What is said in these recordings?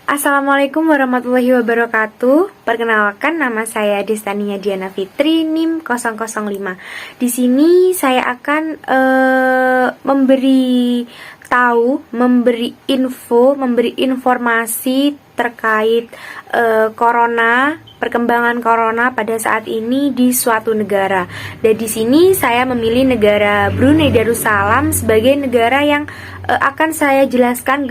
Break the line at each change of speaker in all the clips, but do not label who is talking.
Assalamualaikum warahmatullahi wabarakatuh. Perkenalkan, nama saya Destania Diana Fitri, NIM 005. Di sini saya akan memberi informasi terkait corona, perkembangan corona pada saat ini di suatu negara. Dan di sini saya memilih negara Brunei Darussalam sebagai negara yang akan saya jelaskan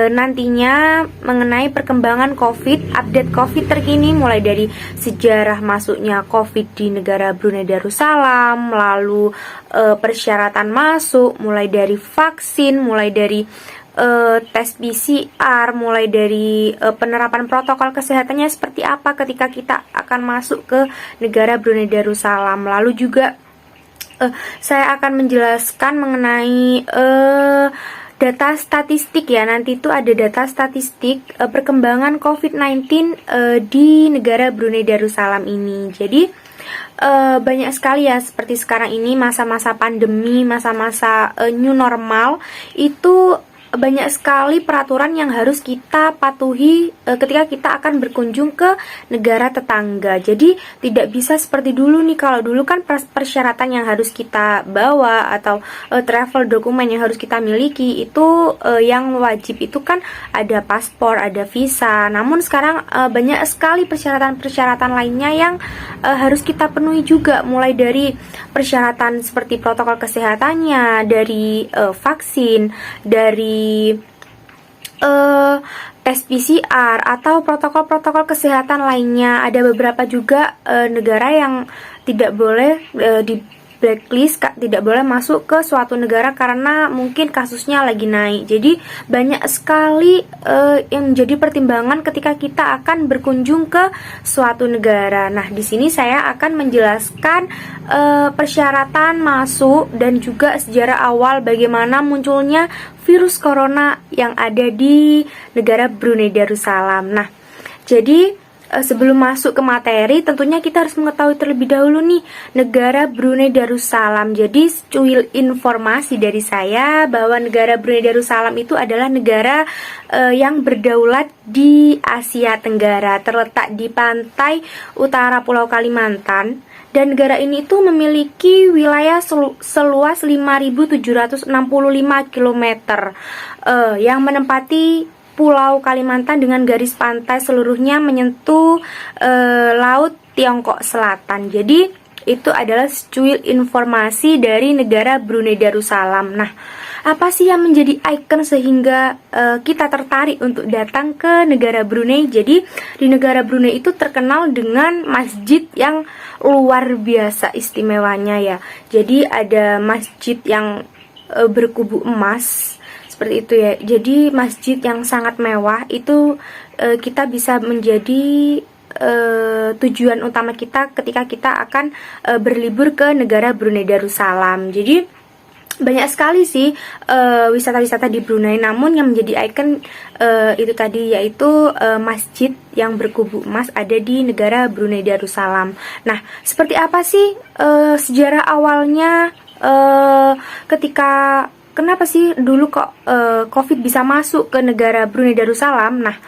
nantinya mengenai perkembangan COVID, update COVID terkini mulai dari sejarah masuknya COVID di negara Brunei Darussalam, lalu persyaratan masuk, mulai dari vaksin, mulai dari tes PCR, mulai dari penerapan protokol kesehatannya seperti apa ketika kita akan masuk ke negara Brunei Darussalam. Lalu juga saya akan menjelaskan mengenai data statistik ya. Nanti itu ada data statistik perkembangan COVID-19 di negara Brunei Darussalam ini. Jadi banyak sekali ya, seperti sekarang ini masa-masa pandemi, masa-masa new normal, itu banyak sekali peraturan yang harus kita patuhi ketika kita akan berkunjung ke negara tetangga. Jadi tidak bisa seperti dulu nih. Kalau dulu kan persyaratan yang harus kita bawa atau travel dokumen yang harus kita miliki itu yang wajib itu kan ada paspor, ada visa. Namun sekarang banyak sekali persyaratan-persyaratan lainnya yang harus kita penuhi juga, mulai dari persyaratan seperti protokol kesehatannya, dari vaksin, dari tes PCR atau protokol-protokol kesehatan lainnya. Ada beberapa juga negara yang tidak boleh di blacklist, tidak boleh masuk ke suatu negara karena mungkin kasusnya lagi naik. Jadi banyak sekali yang menjadi pertimbangan ketika kita akan berkunjung ke suatu negara. Nah, di sini saya akan menjelaskan persyaratan masuk dan juga sejarah awal bagaimana munculnya virus corona yang ada di negara Brunei Darussalam. Nah, jadi sebelum masuk ke materi, tentunya kita harus mengetahui terlebih dahulu nih negara Brunei Darussalam. Jadi secuil informasi dari saya bahwa negara Brunei Darussalam itu adalah negara yang berdaulat di Asia Tenggara, terletak di pantai utara Pulau Kalimantan. Dan negara ini itu memiliki wilayah seluas 5.765 km yang menempati Pulau Kalimantan dengan garis pantai seluruhnya menyentuh Laut Tiongkok Selatan. Jadi itu adalah secuil informasi dari negara Brunei Darussalam. Nah, apa sih yang menjadi ikon sehingga kita tertarik untuk datang ke negara Brunei? Jadi di negara Brunei itu terkenal dengan masjid yang luar biasa istimewanya ya. Jadi ada masjid yang berkubu emas seperti itu ya. Jadi masjid yang sangat mewah itu kita bisa menjadi tujuan utama kita ketika kita akan berlibur ke negara Brunei Darussalam. Jadi banyak sekali sih wisata-wisata di Brunei, namun yang menjadi ikon itu tadi, yaitu masjid yang berkubu emas ada di negara Brunei Darussalam. Nah, seperti apa sih sejarah awalnya ketika kenapa sih dulu kok COVID bisa masuk ke negara Brunei Darussalam? Nah,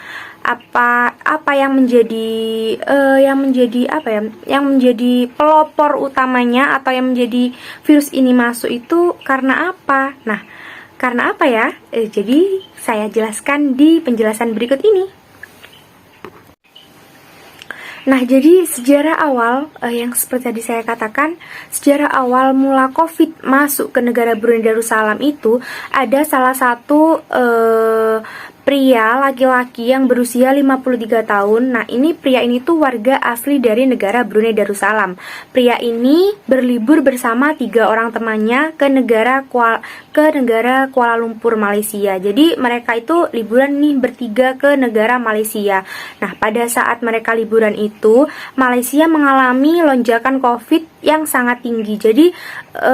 apa yang menjadi yang menjadi pelopor utamanya atau yang menjadi virus ini masuk itu karena apa? Nah, karena apa ya? Jadi saya jelaskan di penjelasan berikut ini. Nah, jadi sejarah awal yang seperti tadi saya katakan, sejarah awal mula COVID masuk ke negara Brunei Darussalam itu ada salah satu pria laki-laki yang berusia 53 tahun. Nah, ini pria ini tuh warga asli dari negara Brunei Darussalam. Pria ini berlibur bersama 3 orang temannya ke negara Kuala Lumpur, Malaysia. Jadi mereka itu liburan nih bertiga ke negara Malaysia. Nah, pada saat mereka liburan itu, Malaysia mengalami lonjakan COVID yang sangat tinggi. Jadi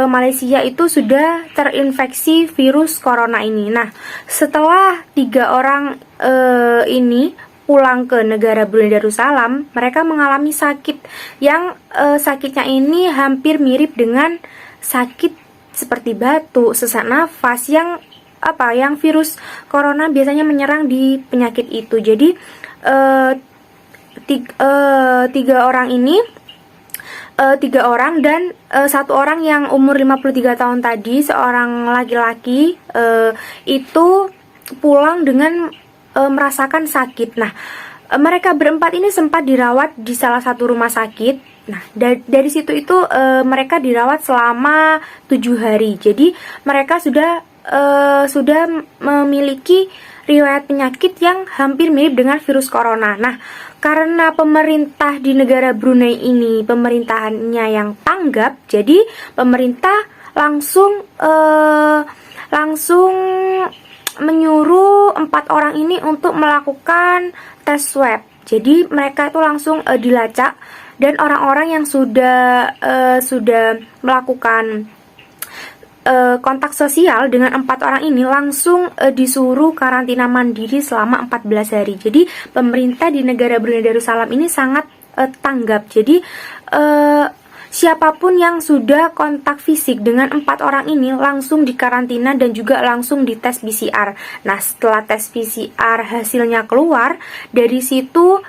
Malaysia itu sudah terinfeksi virus corona ini. Nah, setelah 3 orang ini pulang ke negara Brunei Darussalam, mereka mengalami sakit yang sakitnya ini hampir mirip dengan sakit seperti batuk, sesak nafas yang yang virus corona biasanya menyerang di penyakit itu. Jadi tiga orang ini, tiga orang dan satu orang yang umur 53 tahun tadi, seorang laki-laki, itu pulang dengan merasakan sakit. Nah, mereka berempat ini sempat dirawat di salah satu rumah sakit. Nah, dari situ itu mereka dirawat selama 7 hari. Jadi mereka sudah memiliki riwayat penyakit yang hampir mirip dengan virus corona. Nah, karena pemerintah di negara Brunei ini pemerintahannya yang tanggap, jadi pemerintah langsung menyuruh 4 orang ini untuk melakukan tes swab. Jadi mereka itu langsung dilacak, dan orang-orang yang sudah melakukan kontak sosial dengan 4 orang ini langsung disuruh karantina mandiri selama 14 hari. Jadi pemerintah di negara Brunei Darussalam ini sangat tanggap. Jadi siapapun yang sudah kontak fisik dengan 4 orang ini langsung dikarantina dan juga langsung dites PCR. Nah, setelah tes PCR hasilnya keluar, dari situ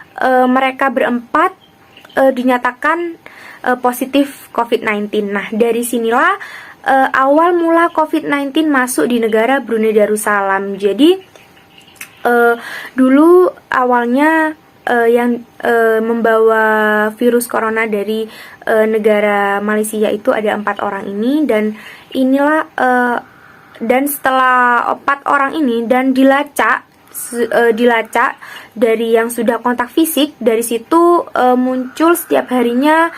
mereka berempat dinyatakan positif COVID-19. Nah, dari sinilah awal mula COVID-19 masuk di negara Brunei Darussalam. Jadi dulu awalnya yang membawa virus corona dari negara Malaysia itu ada 4 orang ini, dan inilah dan setelah 4 orang ini dan dilacak dari yang sudah kontak fisik, dari situ muncul setiap harinya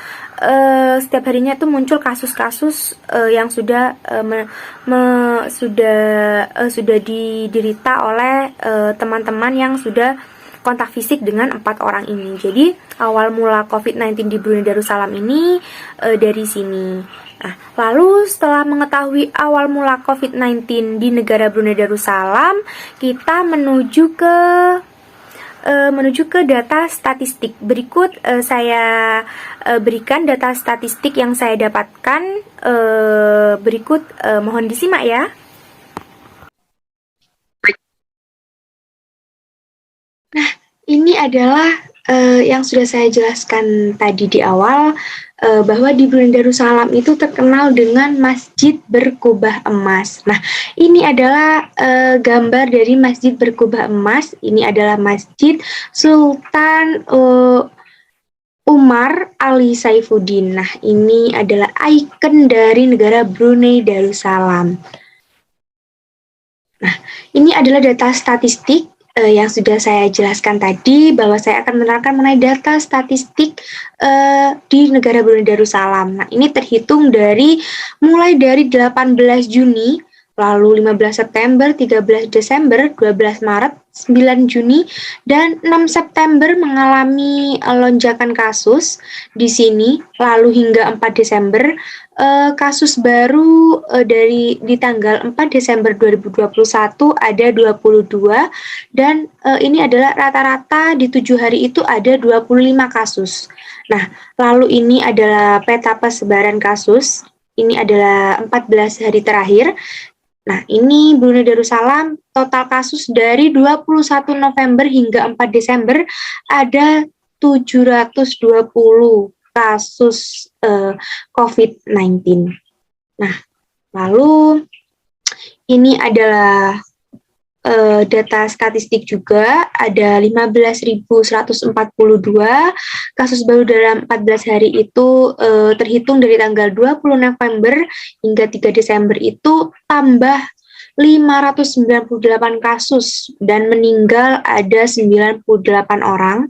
itu muncul kasus-kasus yang sudah diderita oleh teman-teman yang sudah kontak fisik dengan 4 orang ini. Jadi awal mula COVID-19 di Brunei Darussalam ini dari sini. Nah, lalu setelah mengetahui awal mula COVID-19 di negara Brunei Darussalam, kita menuju ke data statistik. Berikut saya berikan data statistik yang saya dapatkan. Berikut mohon disimak ya. Nah, ini adalah yang sudah saya jelaskan tadi di awal, bahwa di Brunei Darussalam itu terkenal dengan Masjid Berkubah Emas. Nah, ini adalah gambar dari Masjid Berkubah Emas. Ini adalah Masjid Sultan Umar Ali Saifuddin. Nah, ini adalah ikon dari negara Brunei Darussalam. Nah, ini adalah data statistik yang sudah saya jelaskan tadi, bahwa saya akan menerangkan mengenai data statistik di negara Brunei Darussalam. Nah, ini terhitung mulai dari 18 Juni, lalu 15 September, 13 Desember, 12 Maret, 9 Juni, dan 6 September mengalami lonjakan kasus di sini, lalu hingga 4 Desember kasus baru di tanggal 4 Desember 2021 ada 22, dan ini adalah rata-rata di 7 hari itu ada 25 kasus. Nah, lalu ini adalah peta persebaran kasus. Ini adalah 14 hari terakhir. Nah, ini Brunei Darussalam total kasus dari 21 November hingga 4 Desember ada 720 kasus COVID-19. Nah, lalu ini adalah data statistik juga, ada 15.142 kasus baru dalam 14 hari itu, terhitung dari tanggal 20 November hingga 3 Desember itu tambah 598 kasus, dan meninggal ada 98 orang.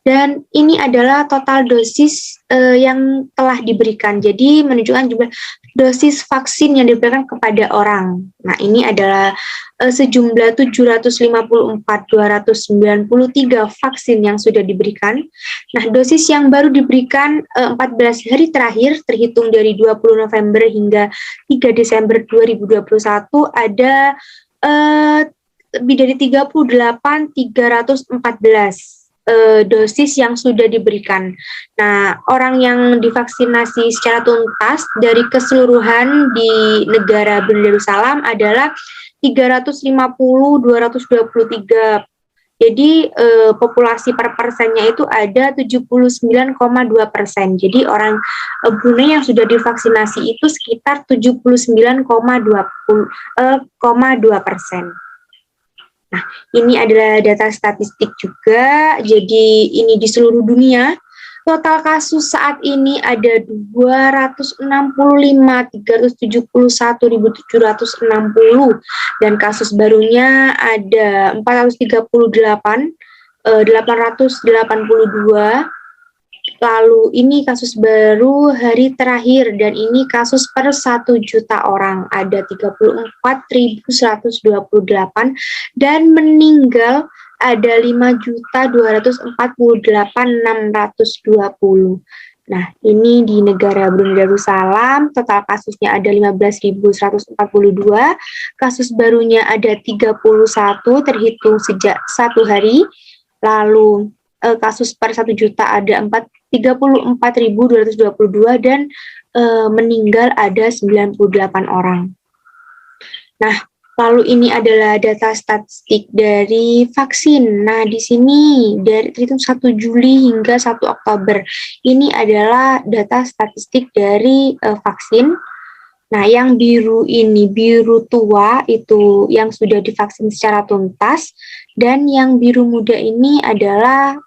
Dan ini adalah total dosis yang telah diberikan. Jadi menunjukkan juga dosis vaksin yang diberikan kepada orang. Nah, ini adalah sejumlah 754.293 vaksin yang sudah diberikan. Nah, dosis yang baru diberikan 14 hari terakhir terhitung dari 20 November hingga 3 Desember 2021 ada lebih dari 38.314 dosis yang sudah diberikan. Nah, orang yang divaksinasi secara tuntas dari keseluruhan di negara Brunei Darussalam adalah 350.223. Jadi populasi per persennya itu ada 79,2%. Jadi orang Brunei yang sudah divaksinasi itu sekitar 79,2%. Nah, ini adalah data statistik juga. Jadi ini di seluruh dunia. Total kasus saat ini ada 265.371.760 dan kasus barunya ada 438.882. Lalu ini kasus baru hari terakhir dan ini kasus per 1 juta orang ada 34.128 dan meninggal ada 5.248.620. Nah, ini di negara Brunei Darussalam, total kasusnya ada 15.142, kasus barunya ada 31 terhitung sejak 1 hari, lalu kasus per 1 juta ada 34.222 dan meninggal ada 98 orang. Nah, lalu ini adalah data statistik dari vaksin. Nah, di sini dari terhitung 1 Juli hingga 1 Oktober. Ini adalah data statistik dari vaksin. Nah, yang biru ini, biru tua itu yang sudah divaksin secara tuntas, dan yang biru muda ini adalah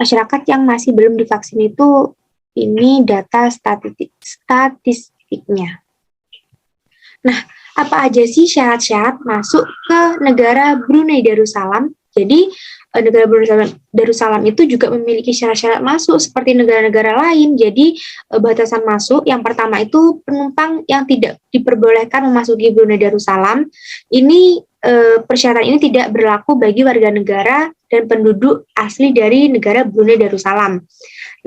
masyarakat yang masih belum divaksin itu, ini data statistiknya. Nah, apa aja sih syarat-syarat masuk ke negara Brunei Darussalam? Jadi, negara Brunei Darussalam itu juga memiliki syarat-syarat masuk seperti negara-negara lain. Jadi, batasan masuk yang pertama itu penumpang yang tidak diperbolehkan memasuki Brunei Darussalam. Ini persyaratan ini tidak berlaku bagi warga negara dan penduduk asli dari negara Brunei Darussalam.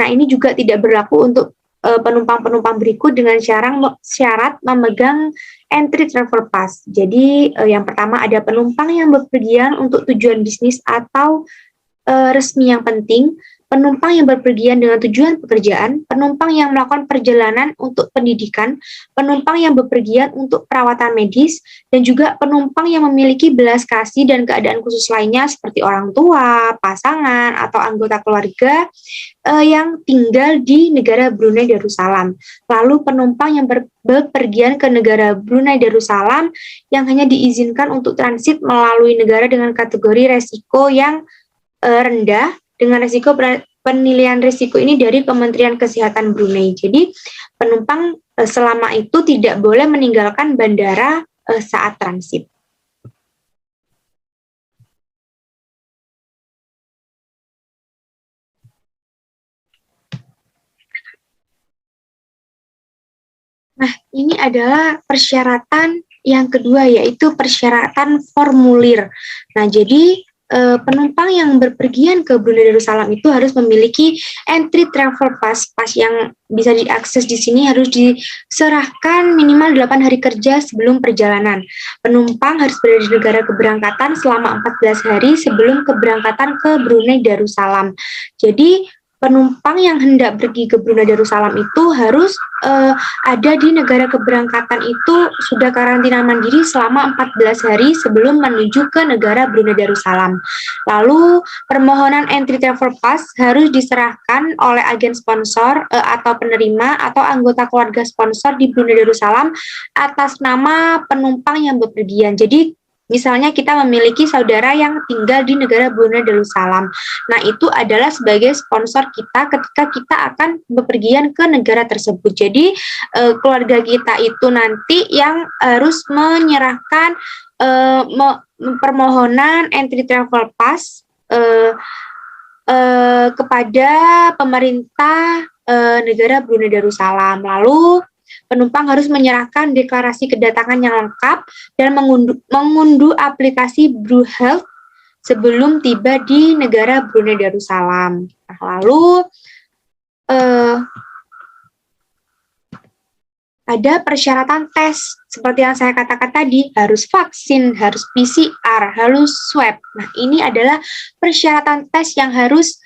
Nah, ini juga tidak berlaku untuk penumpang-penumpang berikut dengan syarat memegang entry travel pass. Jadi yang pertama ada penumpang yang bepergian untuk tujuan bisnis atau resmi yang penting, penumpang yang bepergian dengan tujuan pekerjaan, penumpang yang melakukan perjalanan untuk pendidikan, penumpang yang bepergian untuk perawatan medis, dan juga penumpang yang memiliki belas kasih dan keadaan khusus lainnya seperti orang tua, pasangan, atau anggota keluarga yang tinggal di negara Brunei Darussalam. Lalu penumpang yang bepergian ke negara Brunei Darussalam yang hanya diizinkan untuk transit melalui negara dengan kategori resiko yang rendah, dengan risiko penilaian risiko ini dari Kementerian Kesehatan Brunei. Jadi penumpang selama itu tidak boleh meninggalkan bandara saat transit. Nah, ini adalah persyaratan yang kedua, yaitu persyaratan formulir. Nah, jadi penumpang yang berpergian ke Brunei Darussalam itu harus memiliki entry travel pass. Pas yang bisa diakses di sini harus diserahkan minimal 8 hari kerja sebelum perjalanan. Penumpang harus berada di negara keberangkatan selama 14 hari sebelum keberangkatan ke Brunei Darussalam. Jadi penumpang yang hendak pergi ke Brunei Darussalam itu harus ada di negara keberangkatan itu sudah karantina mandiri selama 14 hari sebelum menuju ke negara Brunei Darussalam. Lalu permohonan entry travel pass harus diserahkan oleh agen sponsor atau penerima atau anggota keluarga sponsor di Brunei Darussalam atas nama penumpang yang bepergian. Jadi misalnya kita memiliki saudara yang tinggal di negara Brunei Darussalam. Nah, itu adalah sebagai sponsor kita ketika kita akan bepergian ke negara tersebut. Jadi, keluarga kita itu nanti yang harus menyerahkan permohonan entry travel pass kepada pemerintah negara Brunei Darussalam. Lalu penumpang harus menyerahkan deklarasi kedatangan yang lengkap dan mengunduh aplikasi BruHealth sebelum tiba di negara Brunei Darussalam. Nah, lalu ada persyaratan tes seperti yang saya katakan tadi, harus vaksin, harus PCR, harus swab. Nah, ini adalah persyaratan tes yang harus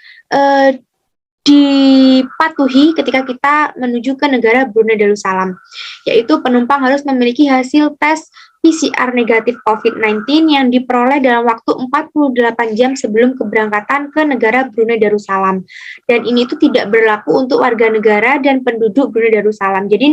dipatuhi ketika kita menuju ke negara Brunei Darussalam, yaitu penumpang harus memiliki hasil tes PCR negatif COVID-19 yang diperoleh dalam waktu 48 jam sebelum keberangkatan ke negara Brunei Darussalam. Dan ini tuh tidak berlaku untuk warga negara dan penduduk Brunei Darussalam. Jadi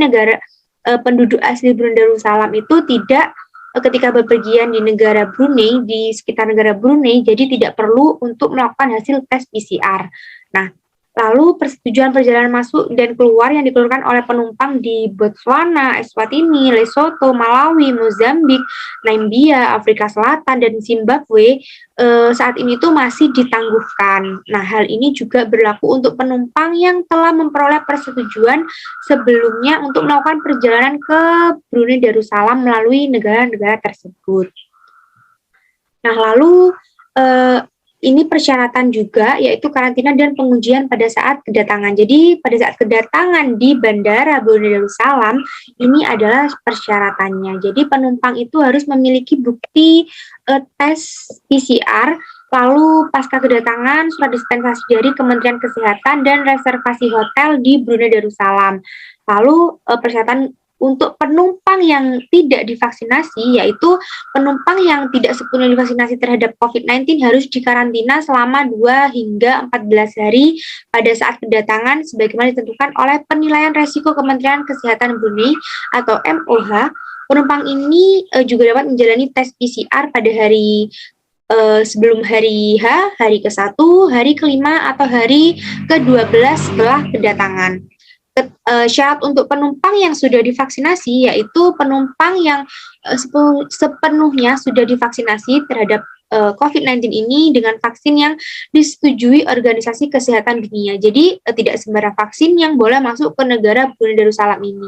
penduduk asli Brunei Darussalam itu tidak ketika bepergian di negara Brunei, di sekitar negara Brunei, jadi tidak perlu untuk melakukan hasil tes PCR. Nah, lalu persetujuan perjalanan masuk dan keluar yang dikeluarkan oleh penumpang di Botswana, Eswatini, Lesotho, Malawi, Mozambik, Namibia, Afrika Selatan, dan Zimbabwe saat ini tuh masih ditangguhkan. Nah, hal ini juga berlaku untuk penumpang yang telah memperoleh persetujuan sebelumnya untuk melakukan perjalanan ke Brunei Darussalam melalui negara-negara tersebut. Nah, lalu ini persyaratan juga, yaitu karantina dan pengujian pada saat kedatangan. Jadi pada saat kedatangan di Bandara Brunei Darussalam, ini adalah persyaratannya. Jadi penumpang itu harus memiliki bukti tes PCR, lalu pasca kedatangan surat dispensasi dari Kementerian Kesehatan dan reservasi hotel di Brunei Darussalam. Lalu persyaratan untuk penumpang yang tidak divaksinasi, yaitu penumpang yang tidak sepenuhnya divaksinasi terhadap COVID-19 harus dikarantina selama 2 hingga 14 hari pada saat kedatangan sebagaimana ditentukan oleh penilaian resiko Kementerian Kesehatan Brunei atau MOH. Penumpang ini juga dapat menjalani tes PCR pada hari sebelum hari H, hari ke-1, hari ke-5, atau hari ke-12 setelah kedatangan. Syarat untuk penumpang yang sudah divaksinasi yaitu penumpang yang sepenuhnya sudah divaksinasi terhadap COVID-19 ini dengan vaksin yang disetujui Organisasi Kesehatan Dunia. Jadi tidak sembarang vaksin yang boleh masuk ke negara Brunei Darussalam ini.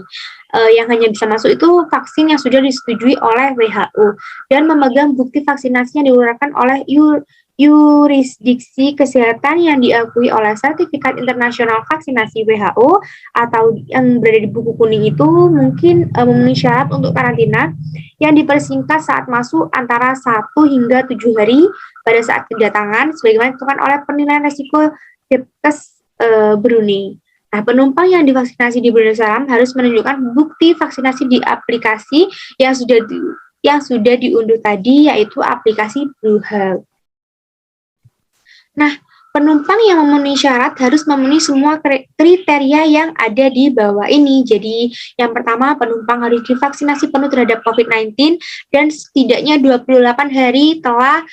Yang hanya bisa masuk itu vaksin yang sudah disetujui oleh WHO dan memegang bukti vaksinasi yang dikeluarkan oleh yurisdiksi kesehatan yang diakui oleh Sertifikat Internasional Vaksinasi WHO atau yang berada di buku kuning itu mungkin memenuhi syarat untuk karantina yang dipersingkat saat masuk antara 1 hingga 7 hari pada saat kedatangan sebagaimana ditentukan oleh penilaian resiko Depkes Brunei. Nah, penumpang yang divaksinasi di Brunei Darussalam harus menunjukkan bukti vaksinasi di aplikasi yang sudah diunduh tadi, yaitu aplikasi Blue Health. Nah, penumpang yang memenuhi syarat harus memenuhi semua kriteria yang ada di bawah ini. Jadi, yang pertama, penumpang harus divaksinasi penuh terhadap COVID-19 dan setidaknya 28 hari telah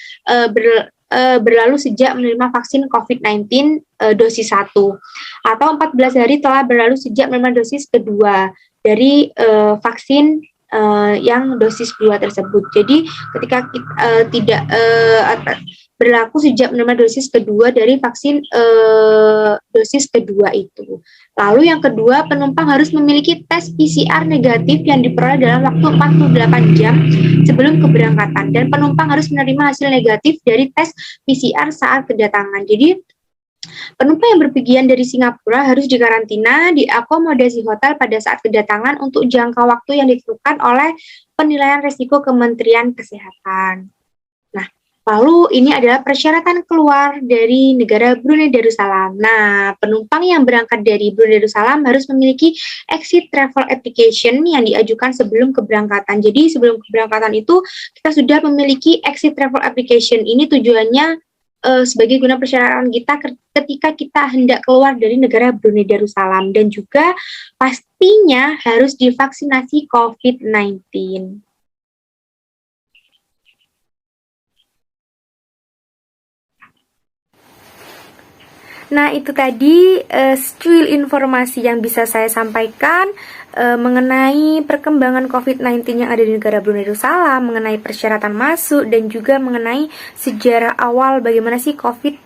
berlalu sejak menerima vaksin COVID-19 dosis 1 atau 14 hari telah berlalu sejak menerima dosis kedua dari vaksin yang dosis 2 tersebut. Jadi ketika tidak berlaku sejak menerima dosis kedua dari vaksin dosis kedua itu. Lalu yang kedua, penumpang harus memiliki tes PCR negatif yang diperoleh dalam waktu 48 jam sebelum keberangkatan dan penumpang harus menerima hasil negatif dari tes PCR saat kedatangan. Jadi penumpang yang berpergian dari Singapura harus dikarantina di akomodasi hotel pada saat kedatangan untuk jangka waktu yang ditentukan oleh penilaian risiko Kementerian Kesehatan. Nah, lalu ini adalah persyaratan keluar dari negara Brunei Darussalam. Nah, penumpang yang berangkat dari Brunei Darussalam harus memiliki exit travel application yang diajukan sebelum keberangkatan. Jadi sebelum keberangkatan itu kita sudah memiliki exit travel application. Ini tujuannya sebagai guna persyaratan kita ketika kita hendak keluar dari negara Brunei Darussalam dan juga pastinya harus divaksinasi COVID-19. Nah, itu tadi secuil informasi yang bisa saya sampaikan mengenai perkembangan COVID-19 yang ada di negara Brunei Darussalam, mengenai persyaratan masuk, dan juga mengenai sejarah awal bagaimana sih COVID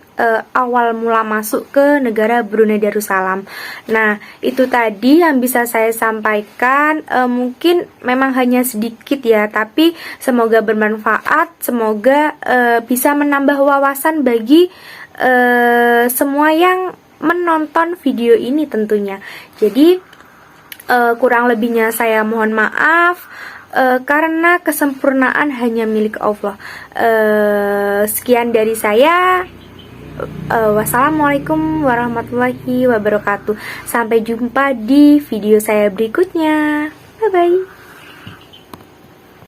awal mula masuk ke negara Brunei Darussalam. Nah, itu tadi yang bisa saya sampaikan. Mungkin memang hanya sedikit ya, tapi semoga bermanfaat, semoga bisa menambah wawasan bagi semua yang menonton video ini tentunya. Jadi kurang lebihnya saya mohon maaf karena kesempurnaan hanya milik Allah. Sekian dari saya. Wassalamualaikum warahmatullahi wabarakatuh. Sampai jumpa di video saya berikutnya. Bye bye.